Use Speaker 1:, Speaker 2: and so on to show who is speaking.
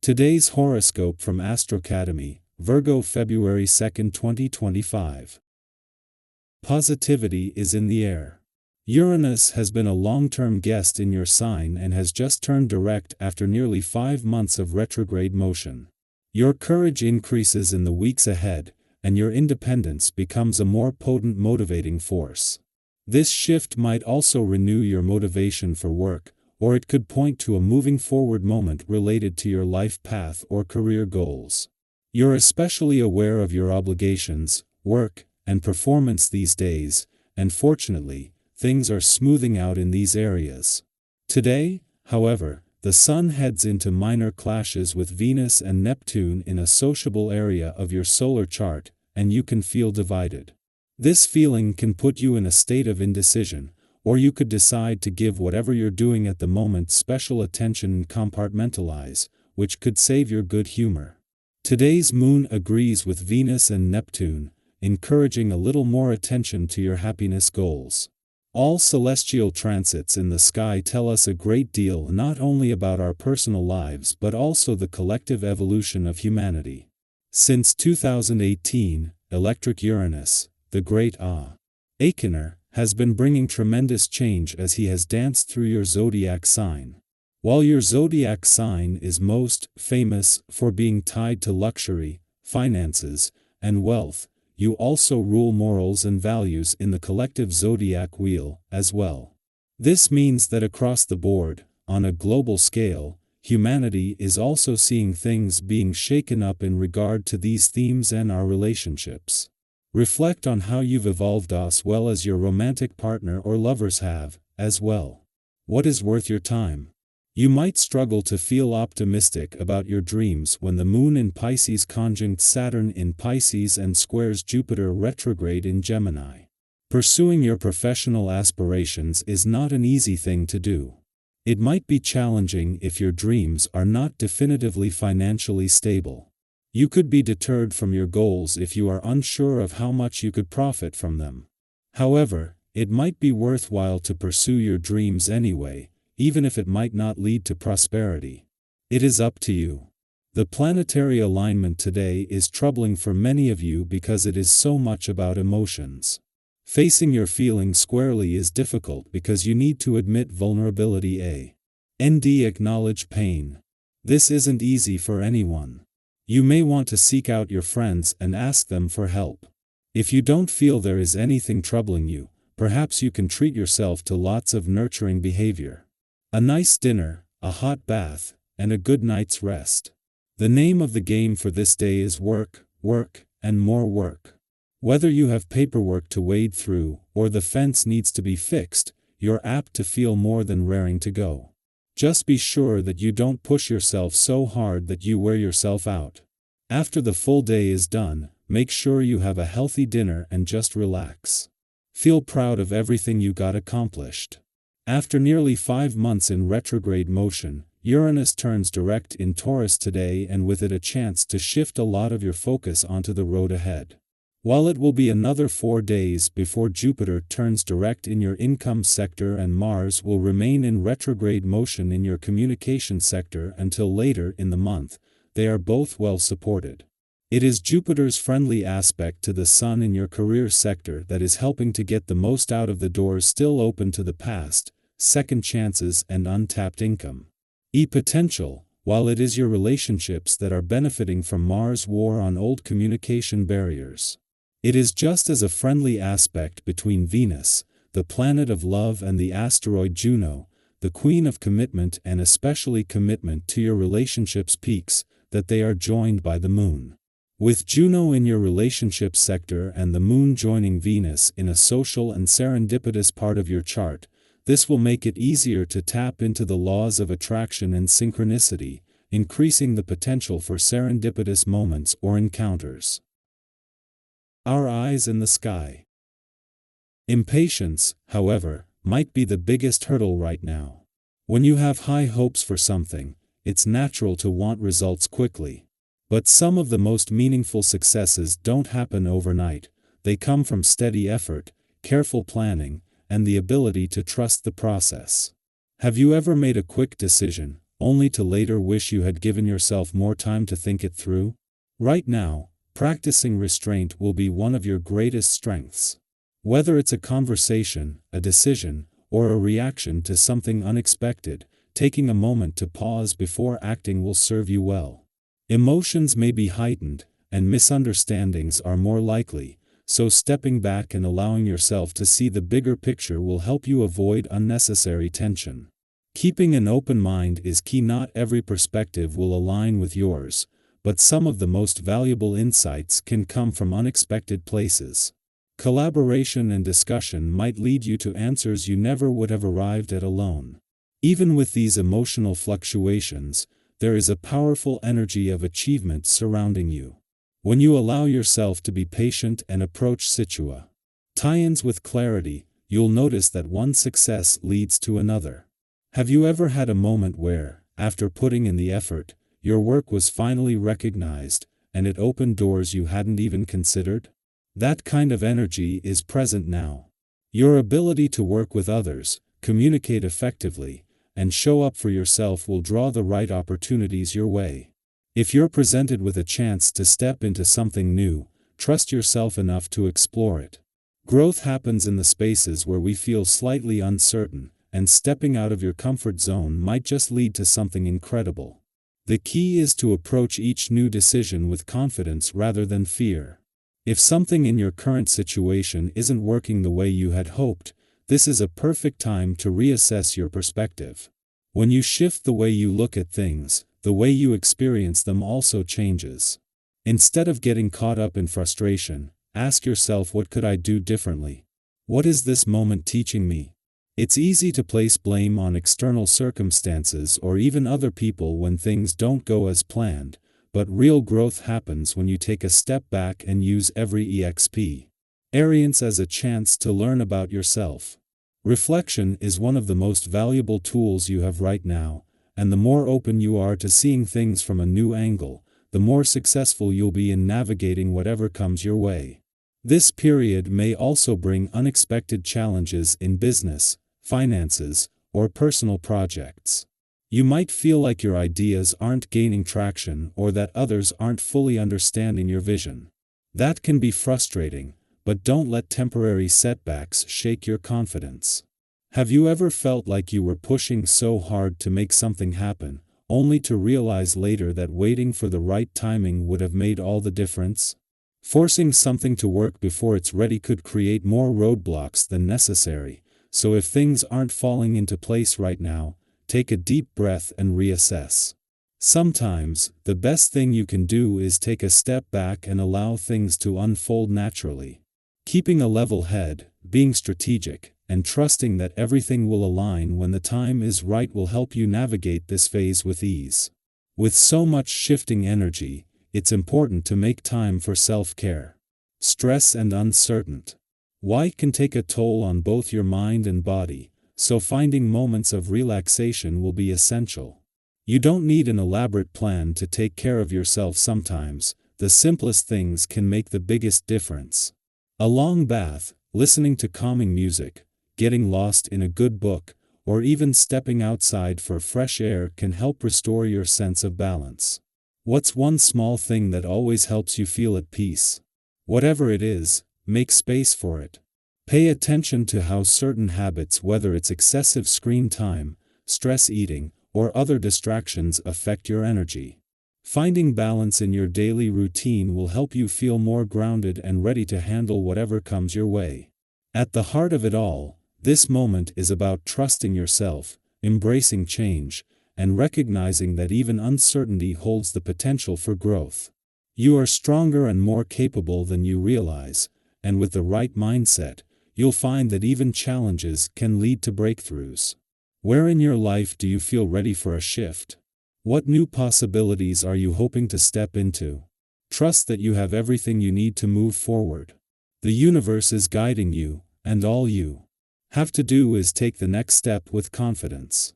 Speaker 1: Today's horoscope from Astrocademy, Virgo February 2, 2025. Positivity is in the air. Uranus has been a long-term guest in your sign and has just turned direct after nearly 5 months of retrograde motion. Your courage increases in the weeks ahead, and your independence becomes a more potent motivating force. This shift might also renew your motivation for work, or it could point to a moving forward moment related to your life path or career goals. You're especially aware of your obligations, work, and performance these days, and fortunately, things are smoothing out in these areas. Today, however, the Sun heads into minor clashes with Venus and Neptune in a sociable area of your solar chart, and you can feel divided. This feeling can put you in a state of indecision, or you could decide to give whatever you're doing at the moment special attention and compartmentalize, which could save your good humor. Today's moon agrees with Venus and Neptune, encouraging a little more attention to your happiness goals. All celestial transits in the sky tell us a great deal not only about our personal lives but also the collective evolution of humanity. Since 2018, electric Uranus, the great Awakener, has been bringing tremendous change as he has danced through your zodiac sign. While your zodiac sign is most famous for being tied to luxury, finances, and wealth, you also rule morals and values in the collective zodiac wheel as well. This means that across the board, on a global scale, humanity is also seeing things being shaken up in regard to these themes and our relationships. Reflect on how you've evolved as well as your romantic partner or lovers have, as well. What is worth your time? You might struggle to feel optimistic about your dreams when the Moon in Pisces conjunct Saturn in Pisces and squares Jupiter retrograde in Gemini. Pursuing your professional aspirations is not an easy thing to do. It might be challenging if your dreams are not definitively financially stable. You could be deterred from your goals if you are unsure of how much you could profit from them. However, it might be worthwhile to pursue your dreams anyway, even if it might not lead to prosperity. It is up to you. The planetary alignment today is troubling for many of you because it is so much about emotions. Facing your feelings squarely is difficult because you need to admit vulnerability and acknowledge pain. This isn't easy for anyone. You may want to seek out your friends and ask them for help. If you don't feel there is anything troubling you, perhaps you can treat yourself to lots of nurturing behavior. A nice dinner, a hot bath, and a good night's rest. The name of the game for this day is work, work, and more work. Whether you have paperwork to wade through or the fence needs to be fixed, you're apt to feel more than raring to go. Just be sure that you don't push yourself so hard that you wear yourself out. After the full day is done, make sure you have a healthy dinner and just relax. Feel proud of everything you got accomplished. After nearly 5 months in retrograde motion, Uranus turns direct in Taurus today, and with it a chance to shift a lot of your focus onto the road ahead. While it will be another 4 days before Jupiter turns direct in your income sector and Mars will remain in retrograde motion in your communication sector until later in the month, they are both well supported. It is Jupiter's friendly aspect to the Sun in your career sector that is helping to get the most out of the doors still open to the past, second chances and untapped income. Potential, while it is your relationships that are benefiting from Mars' war on old communication barriers. It is just as a friendly aspect between Venus, the planet of love, and the asteroid Juno, the queen of commitment and especially commitment to your relationships peaks, that they are joined by the Moon. With Juno in your relationship sector and the Moon joining Venus in a social and serendipitous part of your chart, this will make it easier to tap into the laws of attraction and synchronicity, increasing the potential for serendipitous moments or encounters. Our eyes in the sky. Impatience, however, might be the biggest hurdle right now. When you have high hopes for something, it's natural to want results quickly. But some of the most meaningful successes don't happen overnight. They come from steady effort, careful planning, and the ability to trust the process. Have you ever made a quick decision, only to later wish you had given yourself more time to think it through? Right now, practicing restraint will be one of your greatest strengths. Whether it's a conversation, a decision, or a reaction to something unexpected, taking a moment to pause before acting will serve you well. Emotions may be heightened, and misunderstandings are more likely, so stepping back and allowing yourself to see the bigger picture will help you avoid unnecessary tension. Keeping an open mind is key. Not every perspective will align with yours, but some of the most valuable insights can come from unexpected places. Collaboration and discussion might lead you to answers you never would have arrived at alone. Even with these emotional fluctuations, there is a powerful energy of achievement surrounding you. When you allow yourself to be patient and approach tie-ins with clarity, you'll notice that one success leads to another. Have you ever had a moment where, after putting in the effort, your work was finally recognized, and it opened doors you hadn't even considered? That kind of energy is present now. Your ability to work with others, communicate effectively, and show up for yourself will draw the right opportunities your way. If you're presented with a chance to step into something new, trust yourself enough to explore it. Growth happens in the spaces where we feel slightly uncertain, and stepping out of your comfort zone might just lead to something incredible. The key is to approach each new decision with confidence rather than fear. If something in your current situation isn't working the way you had hoped, this is a perfect time to reassess your perspective. When you shift the way you look at things, the way you experience them also changes. Instead of getting caught up in frustration, ask yourself, what could I do differently? What is this moment teaching me? It's easy to place blame on external circumstances or even other people when things don't go as planned, but real growth happens when you take a step back and use every experience as a chance to learn about yourself. Reflection is one of the most valuable tools you have right now, and the more open you are to seeing things from a new angle, the more successful you'll be in navigating whatever comes your way. This period may also bring unexpected challenges in business, finances, or personal projects. You might feel like your ideas aren't gaining traction or that others aren't fully understanding your vision. That can be frustrating, but don't let temporary setbacks shake your confidence. Have you ever felt like you were pushing so hard to make something happen, only to realize later that waiting for the right timing would have made all the difference? Forcing something to work before it's ready could create more roadblocks than necessary, so if things aren't falling into place right now, take a deep breath and reassess. Sometimes, the best thing you can do is take a step back and allow things to unfold naturally. Keeping a level head, being strategic, and trusting that everything will align when the time is right will help you navigate this phase with ease. With so much shifting energy, it's important to make time for self-care. Stress and uncertainty can take a toll on both your mind and body, so finding moments of relaxation will be essential. You don't need an elaborate plan to take care of yourself. Sometimes, the simplest things can make the biggest difference. A long bath, listening to calming music, getting lost in a good book, or even stepping outside for fresh air can help restore your sense of balance. What's one small thing that always helps you feel at peace? Whatever it is, make space for it. Pay attention to how certain habits, whether it's excessive screen time, stress eating, or other distractions, affect your energy. Finding balance in your daily routine will help you feel more grounded and ready to handle whatever comes your way. At the heart of it all, this moment is about trusting yourself, embracing change, and recognizing that even uncertainty holds the potential for growth. You are stronger and more capable than you realize, and with the right mindset, you'll find that even challenges can lead to breakthroughs. Where in your life do you feel ready for a shift? What new possibilities are you hoping to step into? Trust that you have everything you need to move forward. The universe is guiding you, and all you have to do is take the next step with confidence.